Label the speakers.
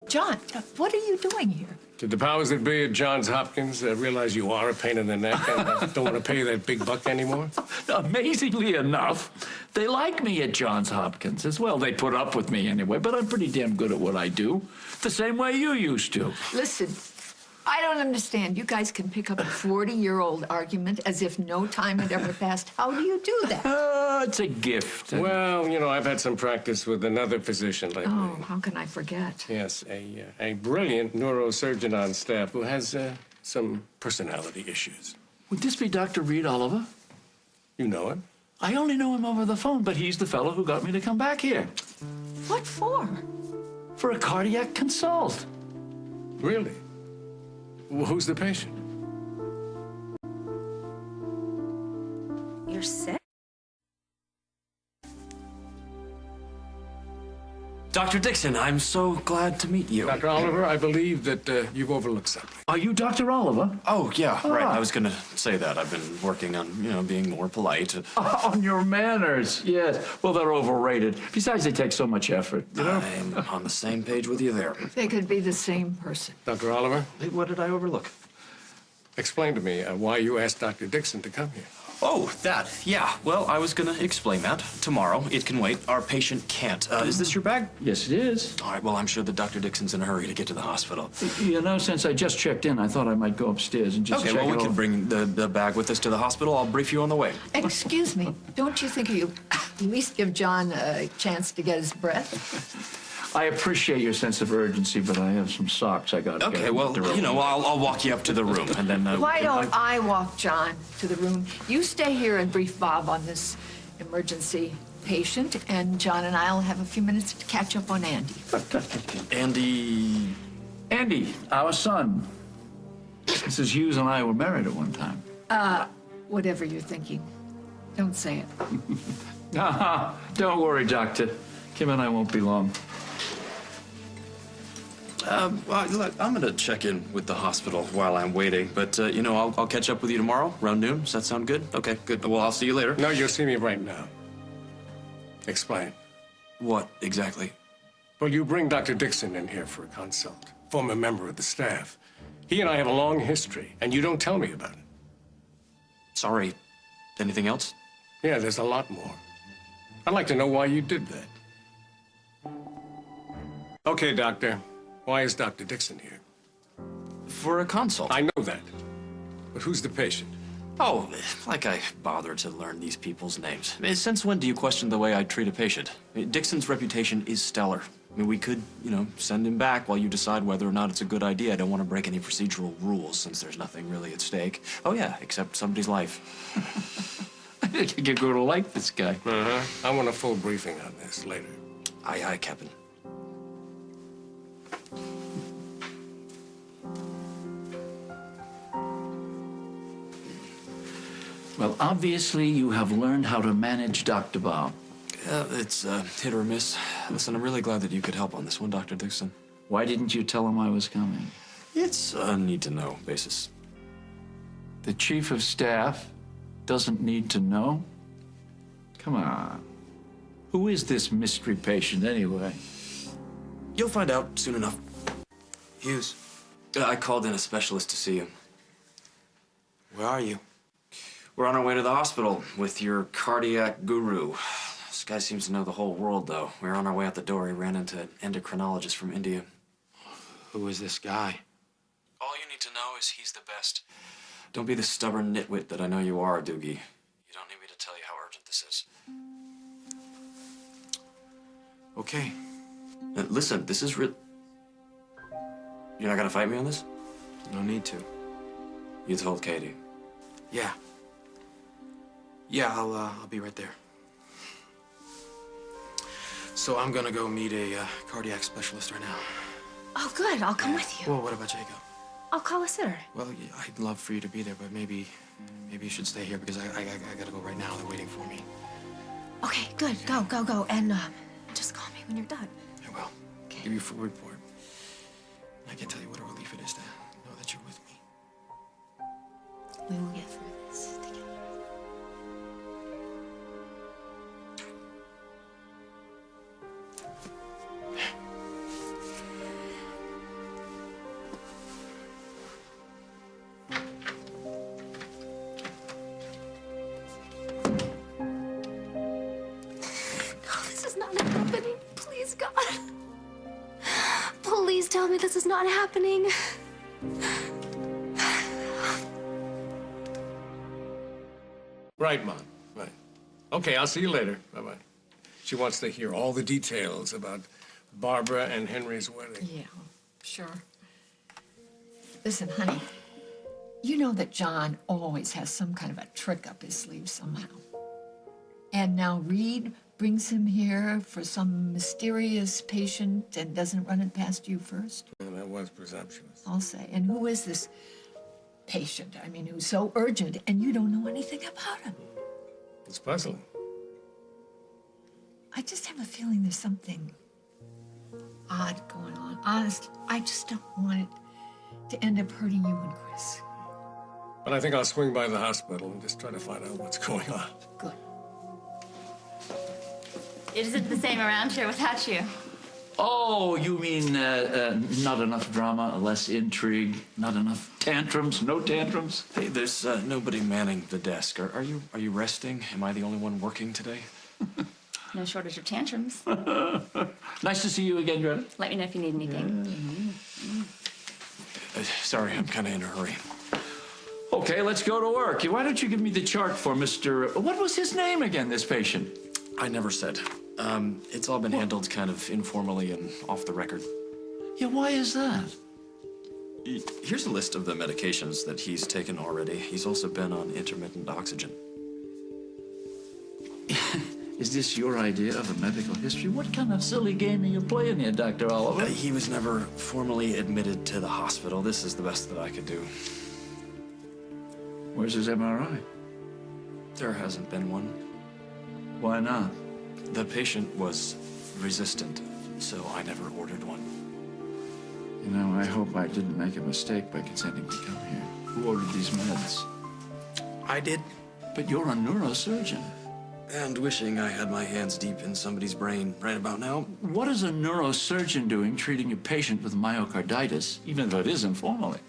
Speaker 1: John, what are you doing here?
Speaker 2: Did the powers that be at Johns Hopkins realize you are a pain in the neck and don't want to pay that big buck anymore?
Speaker 3: Amazingly enough, they like me at Johns Hopkins as well. They put up with me anyway, but I'm pretty damn good at what I do. The same way you used to.
Speaker 1: Listen, I don't understand. You guys can pick up a 40-year-old argument as if no time had ever passed. How do you do that?
Speaker 3: It's a gift.
Speaker 2: Well, you know, I've had some practice with another physician lately.
Speaker 1: Oh, how can I forget?
Speaker 2: Yes, a brilliant neurosurgeon on staff who has some personality issues.
Speaker 3: Would this be Dr. Reed Oliver?
Speaker 2: You know him?
Speaker 3: I only know him over the phone, but he's the fellow who got me to come back here.
Speaker 1: What for?
Speaker 3: For a cardiac consult.
Speaker 2: Really? Well, who's the patient?
Speaker 4: You're sick?
Speaker 5: Dr. Dixon, I'm so glad to meet you.
Speaker 2: Dr. Oliver, I believe that you've overlooked something.
Speaker 3: Are you Dr. Oliver?
Speaker 5: Oh, yeah, right. I was going to say that. I've been working on, being more polite.
Speaker 3: On your manners, yes. Well, they're overrated. Besides, they take so much effort, you know?
Speaker 5: I'm on the same page with you there.
Speaker 1: They could be the same person.
Speaker 2: Dr. Oliver,
Speaker 5: Hey, what did I overlook?
Speaker 2: explain to me why you asked Dr. Dixon to come here.
Speaker 5: Oh, that. Yeah. Well, I was going to explain that. Tomorrow. It can wait. Our patient can't. Is this your bag?
Speaker 3: Yes, it is.
Speaker 5: All right. Well, I'm sure that Dr. Dixon's in a hurry to get to the hospital.
Speaker 3: You know, since I just checked in, I thought I might go upstairs and just
Speaker 5: Okay,
Speaker 3: check
Speaker 5: well,
Speaker 3: it
Speaker 5: we can
Speaker 3: over.
Speaker 5: bring the bag with us to the hospital. I'll brief you on the way.
Speaker 1: Excuse me, don't you think you at least give John a chance to get his breath?
Speaker 3: I appreciate your sense of urgency, but I have some socks I got to get.
Speaker 5: Okay, well, I'll walk you up to the room, and then...
Speaker 1: Why don't I walk John to the room? You stay here and brief Bob on this emergency patient, and John and I'll have a few minutes to catch up on Andy.
Speaker 5: Andy...
Speaker 3: Andy, our son. Mrs. Hughes and I were married at one time.
Speaker 1: Whatever you're thinking, don't say it.
Speaker 3: Don't worry, Doctor. Kim and I won't be long.
Speaker 5: Look, I'm going to check in with the hospital while I'm waiting, but, I'll catch up with you tomorrow, around noon. Does that sound good? Okay, good. Well, I'll see you later.
Speaker 2: No, you'll see me right now. Explain.
Speaker 5: What, exactly?
Speaker 2: Well, you bring Dr. Dixon in here for a consult, former member of the staff. He and I have a long history, and you don't tell me about it.
Speaker 5: Sorry. Anything else?
Speaker 2: Yeah, there's a lot more. I'd like to know why you did that. Okay, Doctor. Why is Dr. Dixon here?
Speaker 5: For a consult.
Speaker 2: I know that. But who's the patient?
Speaker 5: Oh, like I bother to learn these people's names. Since when do you question the way I treat a patient? Dixon's reputation is stellar. We could, send him back while you decide whether or not it's a good idea. I don't want to break any procedural rules since there's nothing really at stake. Oh, yeah, except somebody's life.
Speaker 3: I think you're going to like this guy.
Speaker 2: Uh-huh. I want a full briefing on this later.
Speaker 5: Aye, aye, Captain.
Speaker 3: Well, obviously, you have learned how to manage Dr. Bob.
Speaker 5: It's hit or miss. Listen, I'm really glad that you could help on this one, Dr. Dixon.
Speaker 3: Why didn't you tell him I was coming?
Speaker 5: It's a need-to-know basis.
Speaker 3: The chief of staff doesn't need to know? Come on. Who is this mystery patient, anyway?
Speaker 5: You'll find out soon enough. Hughes. I called in a specialist to see you.
Speaker 6: Where are you?
Speaker 5: We're on our way to the hospital with your cardiac guru. This guy seems to know the whole world, though. We were on our way out the door. He ran into an endocrinologist from India.
Speaker 6: Who is this guy?
Speaker 5: All you need to know is he's the best. Don't be the stubborn nitwit that I know you are, Doogie. You don't need me to tell you how urgent this is.
Speaker 6: Okay.
Speaker 5: Listen, this is real. You're not gonna fight me on this?
Speaker 6: No need to.
Speaker 5: You told Katie.
Speaker 6: Yeah. Yeah, I'll be right there. So I'm gonna go meet a cardiac specialist right now.
Speaker 4: Oh, good. I'll come with you.
Speaker 6: Well, what about Jacob?
Speaker 4: I'll call a sitter.
Speaker 6: Well, yeah, I'd love for you to be there, but maybe you should stay here because I gotta go right now. They're waiting for me.
Speaker 4: Okay, good. Go. And just call me when you're done.
Speaker 6: I will.
Speaker 4: Okay.
Speaker 6: Give you a full report. I can't tell you what a relief it is to know that you're with me.
Speaker 4: We will get through this together. God. Please tell me this is not happening.
Speaker 2: Right, Mom. Right. Okay, I'll see you later. Bye-bye. She wants to hear all the details about Barbara and Henry's wedding.
Speaker 1: Yeah, sure. Listen, honey, you know that John always has some kind of a trick up his sleeve somehow. And now Reed brings him here for some mysterious patient and doesn't run it past you first?
Speaker 2: And that was presumptuous.
Speaker 1: I'll say. And who is this patient? I mean, who's so urgent and you don't know anything about him?
Speaker 2: It's puzzling.
Speaker 1: I just have a feeling there's something odd going on. Honest, I just don't want it to end up hurting you and Chris.
Speaker 2: But I think I'll swing by the hospital and just try to find out what's going on.
Speaker 1: Good.
Speaker 7: It isn't the same around here without you.
Speaker 3: Oh, you mean not enough drama, less intrigue, not enough tantrums, no tantrums?
Speaker 5: Hey, there's nobody manning the desk. Are you resting? Am I the only one working today?
Speaker 7: No shortage of tantrums.
Speaker 3: Nice to see you again, Greta.
Speaker 7: Let me know if you need anything.
Speaker 5: Sorry, I'm kind of in a hurry.
Speaker 3: Okay, let's go to work. Why don't you give me the chart for Mr. What was his name again, this patient?
Speaker 5: I never said. It's all been handled kind of informally and off the record.
Speaker 3: Yeah, why is that?
Speaker 5: Here's a list of the medications that he's taken already. He's also been on intermittent oxygen.
Speaker 3: Is this your idea of a medical history? What kind of silly game are you playing here, Dr. Oliver?
Speaker 5: He was never formally admitted to the hospital. This is the best that I could do.
Speaker 3: Where's his MRI?
Speaker 5: There hasn't been one.
Speaker 3: Why not?
Speaker 5: The patient was resistant, so I never ordered one.
Speaker 3: You know, I hope I didn't make a mistake by consenting to come here. Who ordered these meds?
Speaker 5: I did.
Speaker 3: But you're a neurosurgeon.
Speaker 5: And wishing I had my hands deep in somebody's brain right about now.
Speaker 3: What is a neurosurgeon doing treating a patient with myocarditis, even though it is informally?